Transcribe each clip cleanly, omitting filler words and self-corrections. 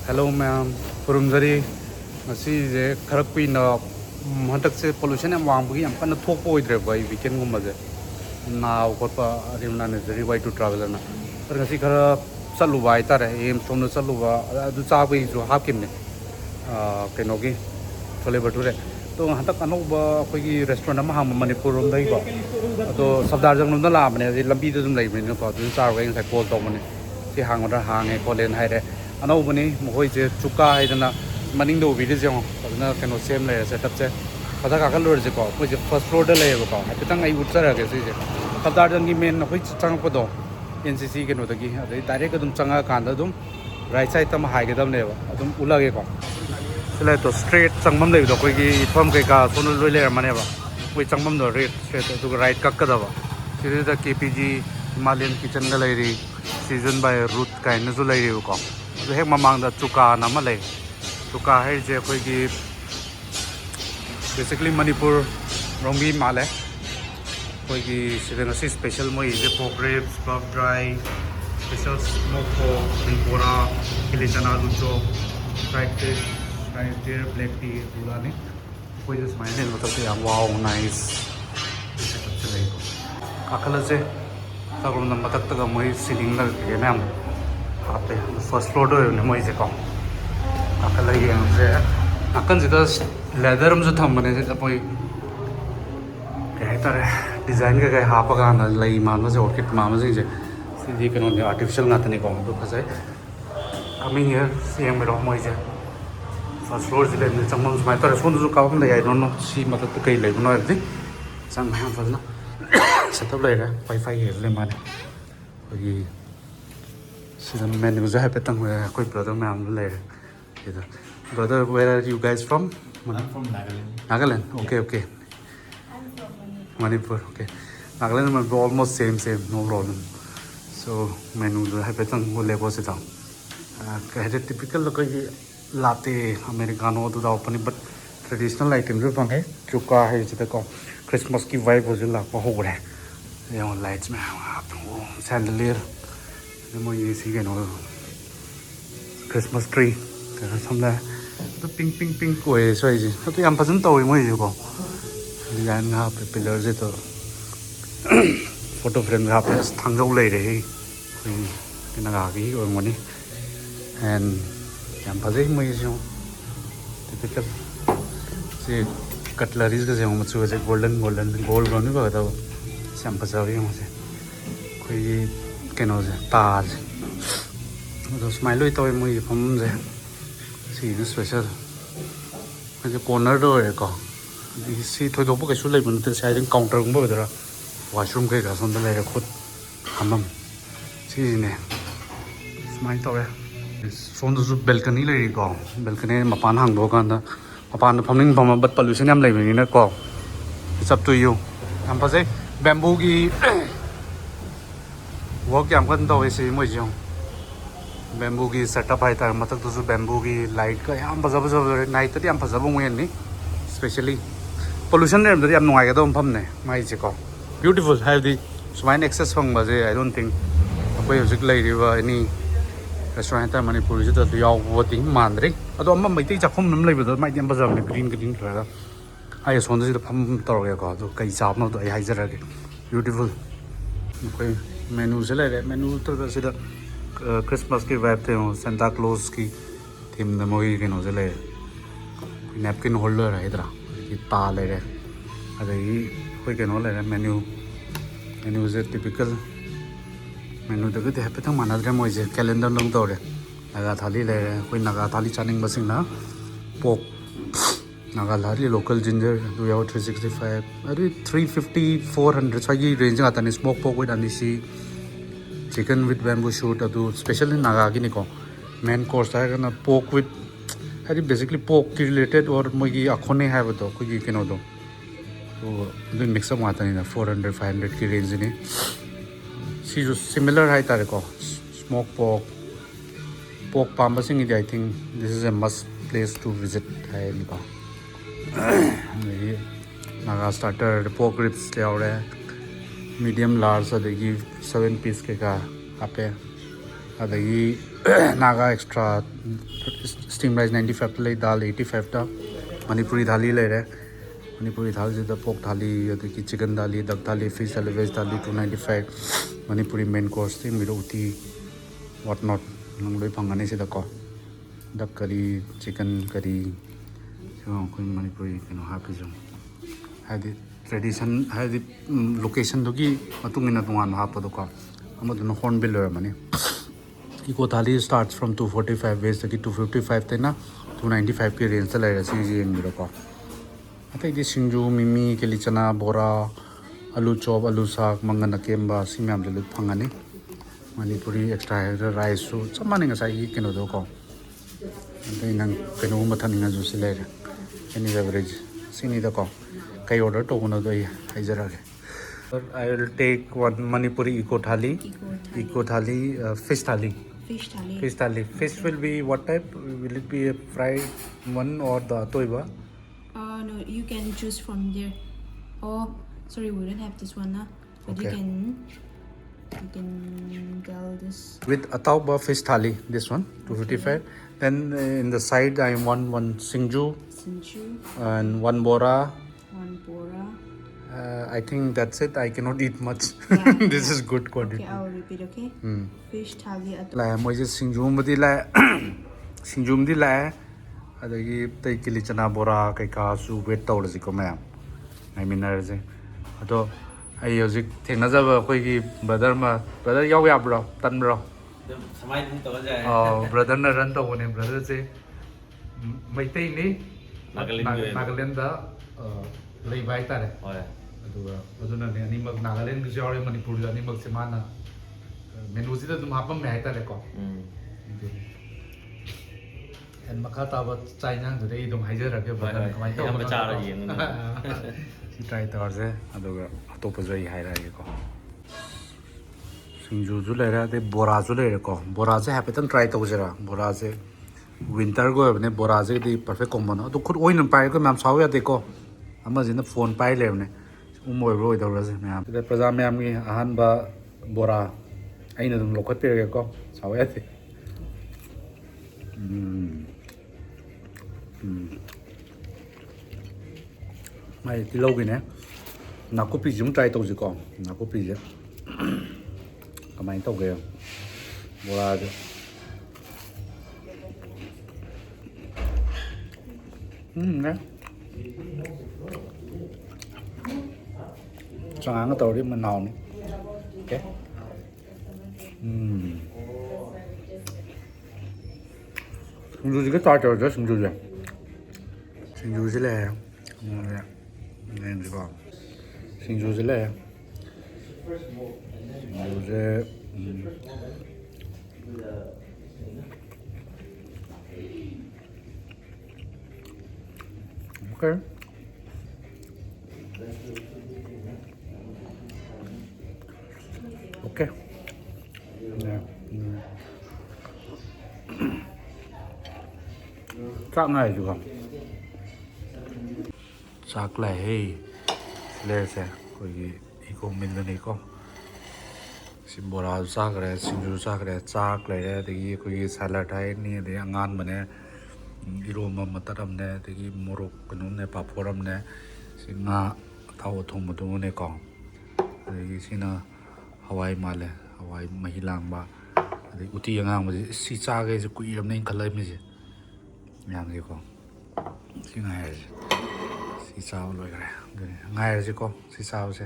Hello ma'am, Kurumzari. Masi khara kuina hantak se pollution am wang bugi am kana thok po idre bai weekend gum maje. Na ko pa rimna ne very way to travel na. Par ngasi khara chalu bai tar em somno chalu ba du cha bai ju hap kim ne. Kaino gi chole bhature. To hantak anoba koi gi restaurant ama ham Manipur rom dai ko. To sabdar jang nom da la mane lambi da dum lai mane ko du cha ga ngai call to mane. Si hang da hang e kolen hai re. Anobani mohoi je chuka hai dana maning do video jong aduna kano same layer setup che pada ka kalor je ko ko je first floor de layer ko apitang ai utsa ge se je kadar jang gi main hoi chang ko do NCC ke no da gi adai direct adum changa kan da dum right side tam hai ge dam ne ba adum ula ge ko sele to straight changmam le do ko gi phom ke ka sonul loi layer mane ba koi changmam do straight to right kak ka da ba sire da KPG Himalayan kitchen da lai ri season by root kai na zu lai ri ko hek mamang da chuka na ma lei chuka hai je koi gi basically Manipur rongi male koi gi sideng si special moi je pork ribs puff dry special smoke pork tempura kilichana lucho fried fish fried deer black tea pura ne koi je smile ne matlab se wow nice setup che lei ko akala se tagum na matak taga moi ceiling na ke nam ape first floor do ne moi je ko akala yang je akan je das leather um je tham bane je apoi kai tare design ka kai ha pa ga na lai man ma je orchid ma ma je si ji kano ne artificial na tane ko do phasai coming here same ro moi je first floor je le changmam mai tare phone ju ka kam le I don't know si matlab kai lai no ri sang ma fa na setup lai ra wifi he le ma ne koi season menu za pe tang koi brother ma'am le brother where are you guys from? I'm from Nagaland. Nagaland, okay. I'm from Manipur, okay. Nagaland and almost same, no problem. So menu za pe tang le bo se tang ka typical koi latte americano to da open but traditional item jo pang hai chuka hai jita ko Christmas ki vibe ho la ko ho re ye lights mein chandelier mo ye si ke no Christmas tree ka samla to pink ko e so ji to yam phajun to mo ji ko design nga pe pillar je to photo frame nga pe thang jau lai re ke na ga gi o mo ni and yam phajai mo ji typical si cutleries ka je mo chu je golden gold ron ba da sam phajai mo se koi cái nó ta rồi smile tôi mới không gì gì nó special cái corner rồi có si thôi đâu có cái số lấy mình từ sai đến counter cũng bao giờ rồi washroom cái cả xong tới đây là khốt hầm gì nè smile tôi xong rồi balcony lấy có balcony mà pan hàng đồ con đó mà pan phong ninh phong mà bật pollution em lấy mình nó có it's up to you em phải gì bamboo की work jam kan to ese mo jong bamboo ki setup hai tar matak to bamboo ki light ka yam baza night ta yam baza bong wen ni especially pollution ne am yam nuai ga dom pham ne mai je ko beautiful have the swine access phang ba je I don't think koi hojik lai riwa any restaurant ta Manipur je to yaw voting man ri ado amma mai ti chakhom nam lai ba mai yam baza ne green ra ai son de pham tor ga ko to kai chap no to ai hai jara ge beautiful koi menu se le menu to se da Christmas ki vibe the Santa Claus ki theme da moi ke no se le napkin holder hai dra ki ta le re adai koi ke no le menu is a typical menu da ke happy thang manadre moi je calendar long to re naga thali le koi naga thali chaning basing na pork naga thali local ginger do yaw 365 ari 350 400 chagi range ga tani smoke pork with anisi chicken with bamboo shoot adu specially naga gi ni ko main course hai kana pork with ari basically pork related or mogi akhone hai to ko gi keno do so the mix up mata ni 400 500 ki range ni si jo similar hai tare ko smoke pork pamba sing I think this is a must place to visit hai ni ko naga starter pork ribs le aur medium large adagi 7 piece ke ka ape adagi Naga extra steam rice 95 ले दाल 85 ता मणिपुरी थाली ले रहे मणिपुरी थाली से पोक थाली अदगी chicken थाली दक थाली फिश थाली वेज थाली 295 मणिपुरी मेन कोर्स थी मिरो उती व्हाट नॉट नंग लोई फंगने से दको दक करी चिकन करी कोई मणिपुरी कनो हापिजम हादि ट्रेडिशन हादि लोकेशन दुगी मतुंग इन तुंगान हापदको अमदुन हॉर्नबिल मने इको थाली स्टार्ट्स फ्रॉम 245 वेज तक 255 तेना 295 की रेंज ले रसी येंगिरको अतैदि सिंजू मिमी केलिचना बोरा आलू चॉप आलू साग मंगन अकेम्बा सिम्याम ले फंगनी मणिपुरी एक्स्ट्रा राइस सु चमाने ngसाई केनो दको अदै नंग केनो मथनिंगा जुसि ले एनी बेवरेज सिनी दको कई ऑर्डर तोगनो दो हाइजरागे I will take one Manipuri eco thali. Eco thali, fish thali. Fish thali. Fish thali. Fish will be what type? Will it be a fried one or the toiba? No, you can choose from there. Oh, sorry, we don't have this one, nah. But Okay. you can tell this. With atauba fish thali, this one 255. Then in the side I want one singju Sinchu, and one bora. one bora. I think that's it. I cannot eat much. Yeah, This yeah. is good quality. Okay, I will repeat, okay? Fish thali at ला मोजे सिंजुमदी ला सिंजुमदी ला अदगी तै किलिचना बोरा कैका सु wait तौरजिको ma'am आई मिनरजे अदो आई हजिक थेंनाजब अखोइगी brother याव याब्रो तनब्रो समाई दिन तो जाए brother न रन तौने ब्रदर से मैतै नि नागालैंड दा लेबाय तारे होय अदुगा अदुना ने अनिमक नागालैंड गिसे और मणिपुर दा अनिमक से माना मेनूसी तुम हापम में हाइता लेको एन मखा ताब चाइनांग दुदे इदम हाइजरके बदन कमाइ तो मचा रही है सी ट्राई तौरसे अदुगा अतोप जई हाइरागेको सिंजु जु लेरा दे बोरा जु लेरेको बोरा से हैपेतन ट्राई तौजरा बोरा से विंटर गो बने बोरा से दी परफेक्ट कॉम्बो अदु खुद ओइन पाइ को मैम साव यादेको अमजिन फोन पाइ लेबने उमोय रोय दौरसे मैम प्रजा मैम की अहानबा बोरा अगर तुम लौटपीरगेको सावे माई तिलौगीने नाकुपीसे ट्राई तौजेको नाकुपीसे कमाय तौगे बोराजे चंगा तौरी मनावनी okay सिंजुजि가 따져져 सिंजु지 सिंजु지래 네 이거 सिंजु지래 सिंजु지 오케이 오케이 네 chắc này chứ không chắc là hey lên xe coi cái ico mình lên ico xin bora chắc rồi xin chú chắc rồi chắc lại thì coi salad hay ni để ngan mà nè aroma mà tadam nè thì morok cái nó nè paporam nè xin ngà thau thùng một thùng nè còn thì xin Hawaii mà lệ Hawaii mahilang ba thì uti ngang mà si cha cái gì quỷ làm nên khẩn lấy mấy gì nhang gì con si ngày si sao rồi cái ngày gì con si sao chứ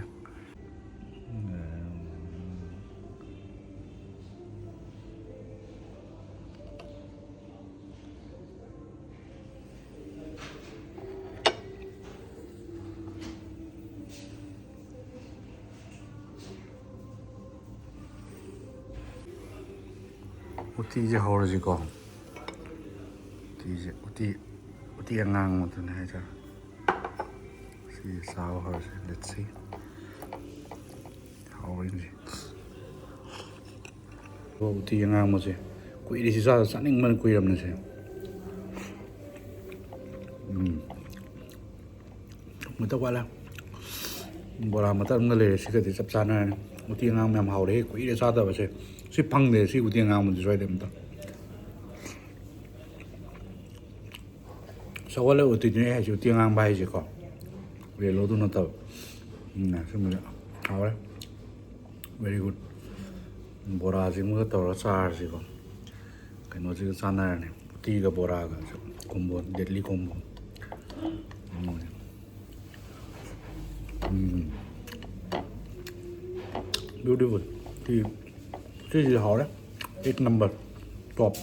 uti gì hồ gì con uti ngang một tuần hay chưa si sao rồi let's see how is it uti ngang một gì quỷ đi sao sẵn định mình quỷ làm này chứ người ta gọi là bộ làm mà ta không lấy cái gì sắp sẵn này uti ngang mềm hào đấy quỷ để sao đó vậy chứ si phăng để si uti ngang một gì rồi đấy mà ta ꯁꯒꯣꯜ ꯎꯇꯤꯗꯨꯅꯦ ꯍꯥꯏꯁꯤ ꯎꯇꯤ ꯑꯉꯥꯡꯕ ꯍꯥꯏꯁꯦꯀꯣ ꯌꯦꯜꯂꯣꯗꯨ ꯅꯠꯇꯕ ꯁꯨꯝꯕꯁꯦ ꯍꯥꯎꯔꯦ very good ꯕꯣꯔꯥꯁꯤꯃꯒ ꯇꯧꯔꯒ ꯆꯥꯔꯁꯤꯀꯣ ꯀꯩꯅꯣꯁꯤꯒ ꯆꯥꯟꯅꯔꯅꯤ ꯎꯇꯤꯒ ꯕꯣꯔꯥꯒ combo ꯗꯦꯗꯂꯤ combo beautiful ꯁꯤꯁꯤ ꯍꯥꯎꯔꯦ 8 number top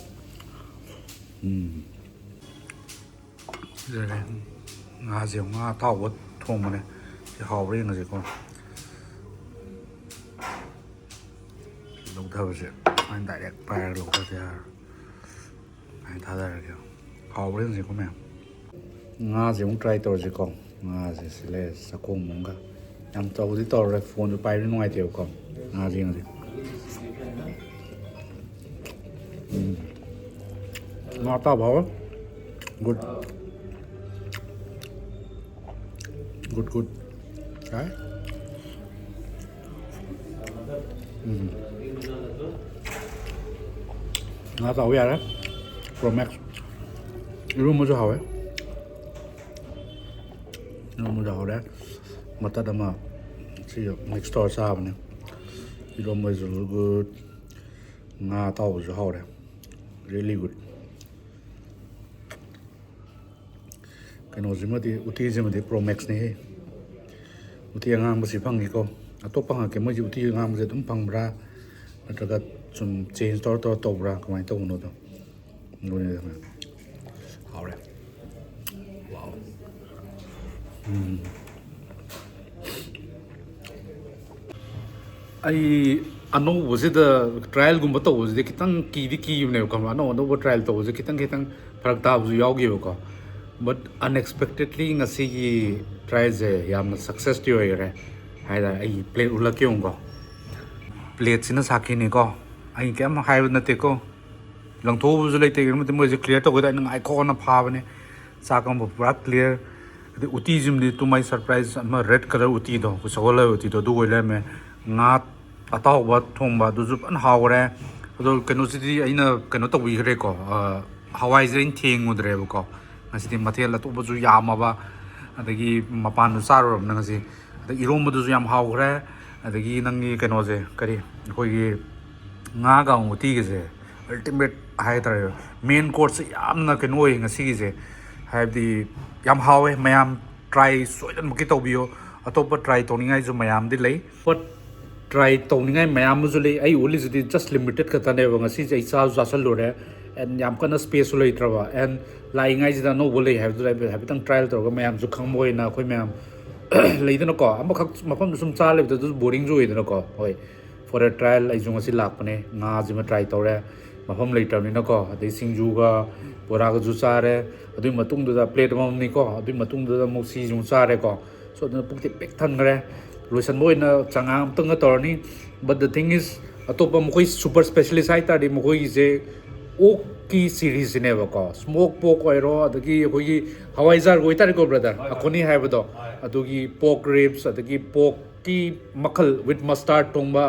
ꯁꯤꯗꯅꯦ ꯉꯥꯁꯦ ꯉꯥ ꯑꯇꯥꯎꯕ ꯊꯣꯡꯕꯅꯦ ꯁꯤ ꯍꯥꯎꯕ꯭ꯔꯥ ꯌꯦꯡꯉꯁꯤꯀꯣ ꯂꯧꯊꯕꯁꯦ ꯑꯩꯅ ꯗꯥꯏꯔꯦꯛ ꯄꯥꯏꯔꯒ ꯂꯧꯊꯁꯦ ꯌꯥꯔꯣꯏ ꯑꯩꯅ ꯊꯥꯗꯔꯒꯦ ꯍꯥꯎꯕ꯭ꯔꯥ ꯌꯦꯡꯉꯁꯤꯀꯣ ꯃꯌꯥꯝ ꯉꯥꯁꯦ ꯑꯃꯨꯛ ꯇ꯭ꯔꯥꯏ ꯇꯧꯔꯁꯤꯀꯣ ꯉꯥꯁꯦ ꯁꯤ ꯂꯩꯔꯦ ꯆꯥꯛꯈꯣꯝ ꯑꯃꯒ ꯌꯥꯝ ꯇꯧꯕꯗꯤ ꯇꯧꯔꯔꯣꯏ ꯐꯣꯟꯁꯨ ꯄꯥꯏꯕ ꯅꯨꯡꯉꯥꯏꯇꯦꯕꯀꯣ ꯉꯥꯁꯦ ꯌꯦꯡꯉꯁꯤꯉꯥ ꯑꯇꯥꯎꯕ ꯍꯥꯎꯋꯦ ꯒꯨꯗ ꯌꯥꯏ ꯉꯥ ꯑꯇꯥꯎꯕ ꯌꯥꯔꯦ ꯄ꯭ꯔꯣ ꯃꯦꯛꯁ 이러면서 하왜? 이러면서 하래? 맞다다마 지금 넥스트 더 사업네 이러면서 그 나 타오죠 하래 really good 그노지마디 우티지마디 프로 맥스네 우티 양암부시 방이고 아토방하게 뭐지 우티 양암부시 좀 방브라 너가 좀 체인지 더 브라 그만 또 오노도 노네 하래 와우 ꯑꯩ ꯑꯅꯧꯕꯁꯤꯗ ꯇ꯭ꯔꯥꯏꯌꯦꯜꯒꯨꯝꯕ ꯇꯧꯕꯁꯤꯗꯤ ꯈꯤꯇꯪ ꯀꯤꯕꯅꯦꯕ ꯈꯪꯕ꯭ꯔꯥ ꯑꯅꯧꯕ ꯇ꯭ꯔꯥꯏꯌꯦꯜ ꯇꯧꯕꯁꯦ ꯈꯤꯇꯪ ꯐꯔꯛ ꯇꯥꯕꯁꯨ ꯌꯥꯎꯈꯤꯕꯀꯣ ꯕꯠ ꯑꯟꯑꯦꯛꯁꯄꯦꯛꯇꯦꯗꯂꯤ ꯉꯁꯤꯒꯤ ꯇ꯭ꯔꯥꯏꯌꯦꯜꯁꯦ ꯌꯥꯝꯅ ꯁꯛꯁꯦꯁꯇꯤ ꯑꯣꯏꯈꯔꯦ ꯍꯥꯏꯇꯥꯔꯦ ꯑꯩ ꯄ꯭ꯂꯦꯠ ꯎꯠꯂꯛꯀꯦ ꯌꯦꯡꯉꯨꯀꯣ ꯄ꯭ꯂꯦꯠꯁꯤꯅ ꯁꯥꯈꯤꯅꯤꯀꯣ ꯑꯩ ꯀꯩꯝ ꯍꯥꯏꯕ ꯅꯠꯇꯦꯀꯣ ꯂꯪꯊꯣꯛꯎꯕꯁꯨ ꯂꯩꯇꯦ ꯀꯩꯅꯣ ꯅꯠꯇꯦ ꯃꯣꯏꯁꯦ ꯀ꯭ꯂꯤꯌꯥꯔ ꯇꯧꯒꯦꯗ ꯑꯩꯅ ꯉꯥꯏꯈꯣꯅ ꯐꯥꯕꯅꯦ ꯆꯥꯛꯀꯝꯕ ꯄꯨꯔꯥ ꯀ꯭ꯂꯤꯌꯥꯔ ꯑꯗꯩ ꯎꯇꯤꯁꯤꯃꯗꯤ ꯇꯨ ꯃꯥꯏ ꯁꯔꯄ꯭ꯔꯥꯏꯖ ꯑꯃ ꯔꯦꯗ ꯀꯂꯔ ꯎꯇꯤꯗꯣ ꯑꯩꯈꯣꯏ ꯁꯒꯣꯜꯍꯋꯥꯏ ꯎꯇꯤꯗꯣ ꯑꯗꯨ ꯑꯣꯏ ꯂꯩꯔꯝꯃꯦ ꯉꯥ ꯑꯇꯥꯎꯕ ꯊꯣꯡꯕ ꯑꯗꯨꯁꯨ ꯐꯖꯅ ꯍꯥꯎꯈꯔꯦ ꯑꯗꯣ ꯀꯩꯅꯣꯁꯤꯗꯤ ꯑꯩꯅ ꯀꯩꯅꯣ ꯇꯧꯕꯤꯈ꯭ꯔꯦꯀꯣ ꯍꯋꯥꯏꯁꯦ ꯑꯩꯅ ꯊꯦꯡꯉꯨꯗ꯭ꯔꯦꯕꯀோ ꯉꯁꯤꯗꯤ ꯃꯊꯦꯜ ꯑꯇꯣꯞꯄꯁꯨ ꯌꯥꯝꯃꯕ ꯑꯗꯒꯤ ꯃꯄꯥꯟꯗ ꯆꯥꯔꯨꯔꯕꯅ ꯉꯁꯤ ꯑꯗꯩ ꯏꯔꯣꯝꯕꯗꯨꯁꯨ ꯌꯥꯝ ꯍꯥꯎꯈ꯭ꯔꯦ ꯑꯗꯒꯤ ꯅꯪꯒꯤ ꯀꯩꯅꯣꯁꯦ ꯀꯔꯤ ꯑꯩꯈꯣꯏꯒꯤ ꯉꯥꯒ ꯎꯇꯤꯒꯁꯦ ꯑꯜꯇꯤꯃꯦꯠ ꯍꯥꯏꯇꯥꯔꯦ ꯃꯦꯟ ꯀꯣꯔꯁꯁꯦ ꯌꯥꯝꯅ ꯀꯩꯅꯣ ꯑꯣꯏ ꯉꯁꯤꯒꯤꯁꯦ ꯍꯥꯏꯕꯗꯤ ꯌꯥꯝ ꯍꯥꯎꯋꯦ ꯃꯌꯥꯝ ꯇ꯭ꯔꯥꯏ ꯁꯣꯏꯗꯅꯃꯛꯀꯤ ꯇꯧꯕꯤꯌꯣ ꯑꯇꯣꯞꯄ ꯇ꯭ꯔꯥꯏ ꯇꯧꯅꯤꯡꯉꯥꯏꯁꯨ ꯃꯌꯥꯝꯗꯤ ꯂꯩ ꯕꯠ ꯇ꯭ꯔꯥꯏ ꯇꯧꯅꯤꯡꯉꯥꯏ ꯃꯌꯥꯝ ꯑꯃꯁꯨ ꯂꯩ ꯑꯩ ꯎꯠꯂꯤꯁꯤꯗꯤ ꯖꯁ ꯂꯤꯃꯤꯇꯦഡ് ꯈꯛꯇꯅꯦꯕ ꯉꯁꯤꯁꯦ ꯑꯩ ꯆꯥꯁꯜꯂꯨꯔꯦ ꯑꯦꯟ ꯌꯥꯝ ꯀꯟꯅ ꯁ꯭ꯄꯦꯁꯁꯨ ꯂꯩꯇ꯭ꯔꯕ ꯑꯦꯟ ꯂꯥꯛꯏꯉꯩꯁꯤꯗ ꯑꯅꯧꯕ ꯂꯩ ꯍꯥꯏꯕꯗꯨꯗ ꯍꯥꯏꯐꯦꯠꯇꯪ ꯇ꯭ꯔꯥꯏꯜ ꯇꯧꯔꯒ ꯃꯌꯥꯝꯁꯨ ꯈꯪꯕ ꯑꯣꯏꯅ ꯑꯩꯈꯣꯏ ꯃꯌꯥꯝ ꯂꯩꯗꯅꯀꯣ ꯑꯃꯈꯛ ꯃꯐꯝꯗ ꯁꯨꯝ ꯆꯥ ꯂꯩꯕꯗ ꯑꯗꯨꯁꯨ ꯕꯣꯔꯤꯡꯁꯨ ꯑꯣꯏꯗꯅꯀꯣ ꯍꯣꯏ ꯐꯣꯔ ꯑꯦ ꯇ꯭ꯔꯥꯏꯜ ꯑꯩꯁꯨ ꯉꯁꯤ ꯂꯥꯛꯄꯅꯦ ꯉꯥꯁꯤꯃ ꯇ꯭ꯔꯥꯏ ꯇꯧꯔꯦ ꯃꯐꯝ ꯂꯩꯇꯕꯅꯤꯅꯀꯣ ꯑꯗꯩ ꯁꯤꯡꯖꯨꯒ ꯕꯣꯔꯥꯒꯁꯨ ꯆꯥꯔꯦ ꯑꯗꯨꯒꯤ ꯃꯇꯨꯡꯗꯨꯗ ꯄ꯭ꯂꯦꯠ ꯑꯃꯃꯝꯅꯤꯀꯣ ꯑꯗꯨꯒꯤ ꯃꯇꯨꯡꯗꯨꯗ ꯑꯃꯨꯛ ꯁꯤꯁꯨ ꯆꯥꯔꯦꯀꯣ ꯁꯣ ꯑꯗꯨꯅ ꯄꯨꯛꯇꯤ ꯄꯤꯛ ꯊꯟꯈ꯭ꯔꯦ ꯂꯣꯏꯁꯟꯕ ꯑꯣꯏꯅ ꯆꯉꯥꯡ ꯑꯃꯇꯪꯒ ꯇꯧꯔꯅꯤ ꯕꯠ ꯗ ꯊꯤꯡ ꯏꯁ ꯑꯇꯣꯞꯄ ꯃꯈꯣꯏ ꯁꯨꯄꯔ ꯁ꯭ꯄꯦꯁꯦꯂꯤꯁ ꯍꯥꯏꯇꯥꯔꯗꯤ ꯃꯈꯣꯏꯒꯤꯁꯦ ꯑꯣꯛꯀꯤ ꯁꯤꯔꯤꯁꯁꯤꯅꯦꯕꯀꯣ ꯁ꯭ꯃꯣꯛ ꯄꯣꯛ ꯑꯣꯏꯔꯣ ꯑꯗꯒꯤ ꯑꯩꯈꯣꯏꯒꯤ ꯍꯋꯥꯏꯖꯥꯔꯒ ꯑꯣꯏꯇꯥꯔꯦꯀꯣ ꯕ꯭ꯔꯗꯔ ꯑꯈꯣꯅꯤ ꯍꯥꯏꯕꯗꯣ ꯑꯗꯨꯒꯤ ꯄꯣꯛ ꯔꯤꯞꯁ ꯑꯗꯒꯤ ꯄꯣꯛꯀꯤ ꯃꯈꯜ ꯋꯤꯠ ꯃꯁꯇꯥꯔꯠ ꯊꯣꯡꯕ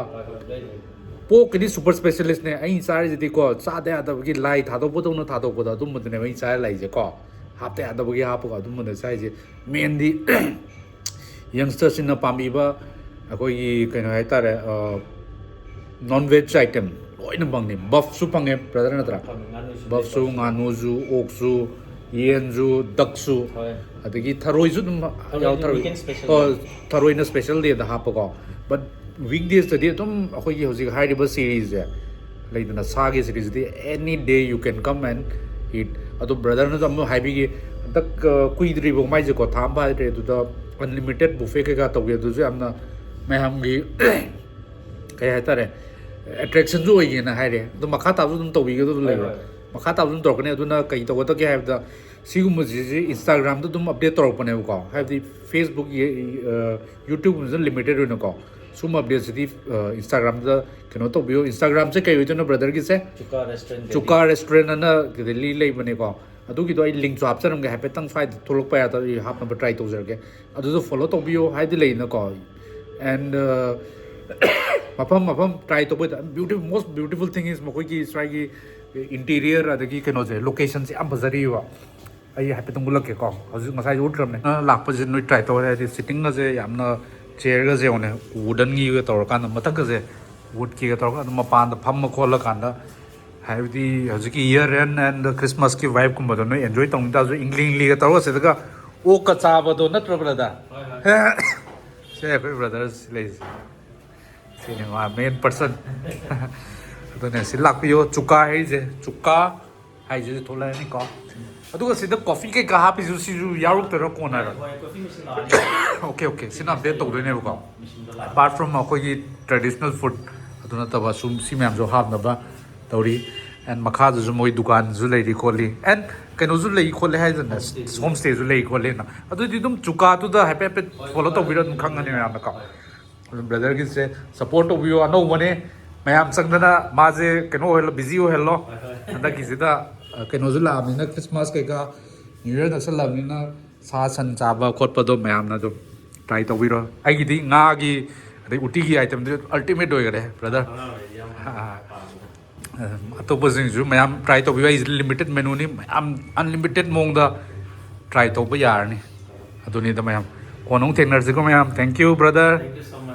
ꯄꯣꯛꯀꯤꯗꯤ ꯁꯨꯄꯔ ꯁ꯭ꯄꯦꯁꯦꯂꯤꯁꯅꯦ ꯑꯩꯅ ꯆꯥꯔꯤꯁꯤꯗꯤꯀꯣ ꯆꯥꯗ ꯌꯥꯗꯕꯒꯤ ꯂꯥꯏ ꯊꯥꯗꯣꯛꯄꯗꯧꯅ ꯊꯥꯗꯣꯛꯄꯗꯣ ꯑꯗꯨꯝꯕꯗꯨꯅꯦꯕ ꯑꯩꯅ ꯆꯥꯔ ꯂꯩꯁꯦꯀꯣ ꯍꯥꯞꯇ ꯌꯥꯗꯕꯒꯤ ꯍꯥꯞꯄꯒ ꯑꯗꯨꯝꯕꯗ ꯆꯥꯏꯁꯦ ꯃꯦꯟꯗꯤ ꯌꯪꯁꯇꯔꯁꯤꯡꯅ ꯄꯥꯝꯕꯤꯕ ꯑꯩꯈꯣꯏꯒꯤ ꯀꯩꯅꯣ ꯍꯥꯏꯇꯥꯔꯦ ꯅꯣꯟ ꯚꯦꯖ ꯑꯥꯏꯇꯦꯝ ꯂꯣꯏꯅ ꯐꯪꯉꯦ ꯕꯐꯁꯨ ꯐꯪꯉꯦ ꯕ꯭ꯔꯗꯔ ꯅꯠꯇ꯭ꯔꯥ ꯕꯐꯁꯨ ꯉꯥꯅꯨꯁꯨ ꯑꯣꯛꯁꯨ ꯌꯦꯟꯁꯨ ꯗꯛꯁꯨ ꯑꯗꯒꯤ ꯊꯔꯣꯏꯁꯨ ꯑꯗꯨꯝ ꯌꯥꯎ ꯊꯔꯣꯏꯅ ꯁ꯭ꯄꯦꯁꯦꯜ ꯗꯦꯗ ꯍꯥꯞꯄꯀꯣ ꯕꯠ ꯋꯤꯛꯗꯦꯖꯇꯗꯤ ꯑꯗꯨꯝ ꯑꯩꯈꯣꯏꯒꯤ ꯍꯧꯖꯤꯛ ꯍꯥꯏꯔꯤꯕ ꯁꯤꯔꯤꯁꯁꯦ ꯂꯩꯗꯅ ꯁꯥꯒꯤ ꯁꯤꯔꯤꯁꯁꯤꯗꯤ ꯑꯦꯅꯤ ꯗꯦ ꯌꯨ ꯀꯦꯟ ꯀꯝ ꯑꯦꯟ ꯏꯠ ꯑꯗꯣ ꯕ꯭ꯔꯗꯔꯅꯁꯨ ꯑꯃꯨꯛ ꯍꯥꯏꯕꯤꯒꯦ ꯍꯟꯗꯛ ꯀꯨꯏꯗ꯭ꯔꯤꯕ ꯃꯥꯏꯁꯦꯀꯣ ꯊꯥ ꯑꯃ ꯐꯥꯗ꯭ꯔꯤ ꯑꯗꯨꯗ ꯑꯟꯂꯤꯃꯤꯇꯦꯠ ꯕꯨꯐꯦ ꯀꯩꯀꯥ ꯇꯧꯒꯦ ꯑꯗꯨꯁꯨ ꯌꯥꯝꯅ ꯃꯌꯥꯝꯒꯤ ꯀꯩ ꯍꯥꯏꯇꯥꯔꯦ ꯑꯦꯇ꯭ꯔꯦꯛꯁꯟꯁꯨ ꯑꯣꯏꯒꯦꯅ ꯍꯥꯏꯔꯦ ꯑꯗꯣ ꯃꯈꯥ ꯇꯥꯕꯁꯨ ꯑꯗꯨꯝ ꯇꯧꯕꯤꯒꯗꯕ ꯂꯩꯕ ꯃꯈꯥ ꯇꯥꯕꯁꯨ ꯑꯗꯨꯝ ꯇꯧꯔꯛꯀꯅꯤ ꯑꯗꯨꯅ ꯀꯩ ꯇꯧꯒꯗꯒꯦ ꯍꯥꯏꯕꯗ ꯁꯤꯒꯨꯝꯕꯁꯤꯁꯤ ꯏꯟꯁꯇꯥꯒ꯭ꯔꯥꯝꯗ ꯑꯗꯨꯝ ꯑꯞꯗꯦꯠ ꯇꯧꯔꯛꯄꯅꯦꯕꯀꯣ ꯍꯥꯏꯕꯗꯤ ꯐꯦꯁꯕꯨꯛ ꯌꯨꯇ꯭ꯌꯨꯕꯒꯨꯝꯕꯁꯤꯅ ꯂꯤꯃꯤꯇꯦड ꯑꯣꯏꯅꯀꯣ ꯁꯨꯝꯕ ꯑꯞꯗꯦꯠꯁꯤꯗꯤ ꯏꯟꯁꯇꯥꯒ꯭ꯔꯥꯝꯗ ꯀꯩꯅꯣ ꯇꯧꯕꯤꯌꯣ ꯏꯟꯁꯇꯥꯒ꯭ꯔꯥꯝꯁꯦ ꯀꯩ ꯑꯣꯏꯗꯣꯏꯅꯣ ꯕ꯭ꯔꯗꯔꯒꯤꯁꯦ ꯆꯨꯀꯥ ꯔꯦꯁꯇꯨꯔꯦꯟ ꯑꯅ ꯗꯦꯜꯂꯤ ꯂꯩꯕꯅꯦꯀꯣ ꯑꯗꯨꯒꯤꯗꯣ ꯑꯩ ꯂꯤꯡꯁꯨ ꯍꯥꯞꯆꯔꯝꯒꯦ ꯍꯥꯏꯐꯦꯠꯇꯪ ꯁ꯭ꯋꯥꯏꯗ ꯊꯣꯛꯂꯛꯄ ꯌꯥꯗ ꯑꯩ ꯍꯥꯞꯅꯕ ꯇ꯭ꯔꯥꯏ ꯇꯧꯖꯔꯒꯦ ꯑꯗꯨꯗꯣ ꯐꯣꯂꯣ ꯇꯧꯕꯤꯌꯣ ꯍꯥꯏꯗꯤ ꯂꯩꯅꯀꯣ ꯑꯦꯟ ꯃꯐꯝ ꯇ꯭ꯔꯥꯏ ꯇꯧꯕꯗ ꯕ꯭ꯌꯨꯇꯤꯐꯨꯜ ꯃꯣꯁ ꯕ꯭ꯌꯨꯇꯤꯐꯨꯜ ꯊꯤꯡ ꯏꯁ ꯃꯈꯣꯏꯒꯤ ꯁ꯭ꯋꯥꯏꯒꯤ ꯏꯟꯇꯤꯔꯤꯌꯔ ꯑꯗꯒꯤ ꯀꯩꯅꯣꯁꯦ ꯂꯣꯀꯦꯁꯟꯁꯦ ꯌꯥꯝ ꯐꯖꯔꯤꯕ ꯑꯩ ꯍꯥꯏꯐꯦꯠꯇꯪ ꯎꯠꯂꯛꯀꯦꯀꯣ ꯍꯧꯖꯤꯛ ꯉꯁꯥꯏ ꯎꯠꯈ꯭ꯔꯕꯅꯦ ꯂꯥꯛꯄꯁꯦ ꯅꯣꯏ ꯇ꯭ꯔꯥꯏ ꯇꯧꯔꯦ ꯍꯥꯏꯗꯤ ꯁꯤꯠꯇꯤꯡꯒꯁꯦ ꯌꯥꯝꯅ ꯆꯦꯌꯔꯒꯁꯦ ꯌꯦꯡꯉꯣꯅꯦ ꯋꯨꯗꯟꯒꯤꯒ ꯇꯧꯔꯀꯥꯟꯗ ꯃꯊꯛꯀꯁꯦ ꯋꯨꯗꯀꯤꯒ ꯇꯧꯔꯀꯥꯟꯗ ꯃꯄꯥꯟꯗ ꯐꯝꯃ ꯈꯣꯠꯂꯀꯥꯟꯗ ꯍꯥꯏꯕꯗꯤ ꯍꯧꯖꯤꯛꯀꯤ ꯏꯌꯔ ꯑꯦꯟ ꯈ꯭ꯔꯤꯁꯃꯥꯁꯀꯤ ꯚꯥꯏꯞꯀꯨꯝꯕꯗꯣ ꯅꯣꯏ ꯑꯦꯟꯖꯣꯏ ꯇꯧꯅꯤꯡ ꯇꯥꯔꯁꯨ ꯏꯪꯂꯤꯒ ꯇꯧꯔꯒ ꯁꯤꯗꯒ ꯑꯣꯛꯀ ꯆꯥꯕꯗꯣ ꯅꯠꯇ꯭ꯔꯣ ꯕ꯭ꯔꯗꯔ ꯁꯦ ꯑꯩꯈꯣꯏ ꯕ꯭ꯔꯗꯔꯁ ꯂꯩꯔꯤꯁꯦ ꯁꯤꯅꯦ ꯃꯥ ꯃꯦꯟ ꯄꯔꯁꯟ ꯑꯗꯨꯅꯦ ꯁꯤ ꯂꯥꯛꯄꯤꯌꯣ ꯆꯨꯀꯥ ꯍꯥꯏꯔꯤꯁꯦ ꯆꯨꯀꯥ ꯍꯥꯏꯁꯦ ꯊꯣꯛꯂꯛꯑꯅꯤꯀꯣ ꯑꯗꯨꯒ ꯁꯤꯗ ꯀꯣꯐꯤ ꯀꯩꯀꯥ ꯍꯥꯞꯄꯤꯁꯨ ꯁꯤꯁꯨ ꯌꯥꯎꯔꯛꯇꯣꯏꯔꯣ ꯀꯣꯟꯅꯔꯣ ꯍꯣꯏ ꯀꯣꯐꯤ ꯃꯦꯆꯤꯟ ꯂꯥꯛꯑꯅꯤ ꯑꯣꯀꯦ ꯑꯣꯀꯦ ꯁꯤꯅ ꯑꯞꯗꯦꯠ ꯇꯧꯗꯣꯏꯅꯦꯕꯀꯣ ꯃꯦꯆꯤꯟꯗꯣ ꯂꯥꯛꯑꯅꯤ ꯑꯄꯥꯔꯠ ꯐ꯭ꯔꯣꯝ ꯑꯩꯈꯣꯏꯒꯤ ꯇ꯭ꯔꯦꯗꯤꯁꯅꯦꯜ ꯐꯨꯗ ꯑꯗꯨ ꯅꯠꯇꯕ ꯁꯨꯝ ꯁꯤ ꯃꯌꯥꯝꯁꯨ ꯍꯥꯞꯅꯕ ꯇꯧꯔꯤ ꯑꯦꯟ ꯃꯈꯥꯗꯁꯨ ꯃꯣꯏ ꯗꯨꯀꯥꯟꯁꯨ ꯂꯩꯔꯤ ꯈꯣꯠꯂꯤ ꯑꯦꯟ ꯀꯩꯅꯣꯁꯨ ꯂꯩ ꯈꯣꯠꯂꯦ ꯍꯥꯏꯗꯅ ꯍꯣꯝ ꯁ꯭ꯇꯦꯁꯨ ꯂꯩ ꯈꯣꯠꯂꯦꯅ ꯑꯗꯨꯗꯤ ꯑꯗꯨꯝ ꯆꯨꯀꯥꯗꯨꯗ ꯍꯥꯏꯐꯦꯠ ꯍꯥꯏꯐꯦꯠ ꯐꯣꯂꯣ ꯇꯧꯕꯤꯔꯣ ꯑꯗꯨꯝ ꯈꯪꯒꯅꯤ ꯃꯌꯥꯝꯅꯀꯣ ꯑꯗꯨꯝ ꯕ꯭ꯔꯗꯔꯒꯤꯁꯦ ꯁꯞꯄꯣꯔꯠ ꯇꯧꯕꯤꯌꯣ ꯑꯅꯧꯕꯅꯦ ꯃꯌꯥꯝ ꯆꯪꯗꯅ ꯃꯥꯁꯦ ꯀꯩꯅꯣ ꯑꯣꯏꯍꯜꯂꯣ ꯕꯤꯖꯤ ꯑꯣꯏꯍꯜꯂꯣ ꯍꯟꯗꯛꯀꯤꯁꯤꯗ ꯀꯩꯅꯣꯁꯨ ꯂꯥꯛꯑꯕꯅꯤꯅ ꯈ꯭ꯔꯤꯁꯃꯥꯁ ꯀꯩꯀꯥ ꯅ꯭ꯌꯨ ꯏꯌꯔ ꯅꯛꯁꯜꯂꯛꯑꯕꯅꯤ나 ꯁꯥ ꯁꯟ ꯆꯥꯕ ꯈꯣꯠꯄꯗꯣ ꯃꯌꯥꯝꯅ ꯑꯗꯨꯝ ꯇ꯭ꯔꯥꯏ ꯇꯧꯕꯤꯔꯣ ꯑꯩꯒꯤꯗꯤ ꯉꯥꯒꯤ ꯑꯗꯩ ꯎꯇꯤꯒꯤ ꯑꯥꯏꯇꯦꯝꯗꯨ ꯑꯜꯇꯤꯃꯦꯠ ꯑꯣꯏꯈꯔꯦ ꯕ꯭ꯔꯗꯔ ꯑꯇꯣꯞꯄꯁꯤꯡꯁꯨ ꯃꯌꯥꯝ ꯇ꯭ꯔꯥꯏ ꯇꯧꯕꯤꯌꯨ ꯑꯩꯁꯦ ꯂꯤꯃꯤꯇꯦꯠ ꯃꯦꯅꯨꯅꯤ ꯃꯌꯥꯝ ꯑꯟꯂꯤꯃꯤꯇꯦꯠ ꯃꯑꯣꯡꯗ ꯇ꯭ꯔꯥꯏ ꯇꯧꯕ ꯌꯥꯔꯅꯤ ꯑꯗꯨꯅꯤꯗ ꯃꯌꯥꯝ ꯀꯣꯟꯅ ꯑꯃꯨꯛ ꯊꯦꯡꯅꯔꯁꯤꯀꯣ ꯃꯌꯥꯝ thank you brother Thank you so much.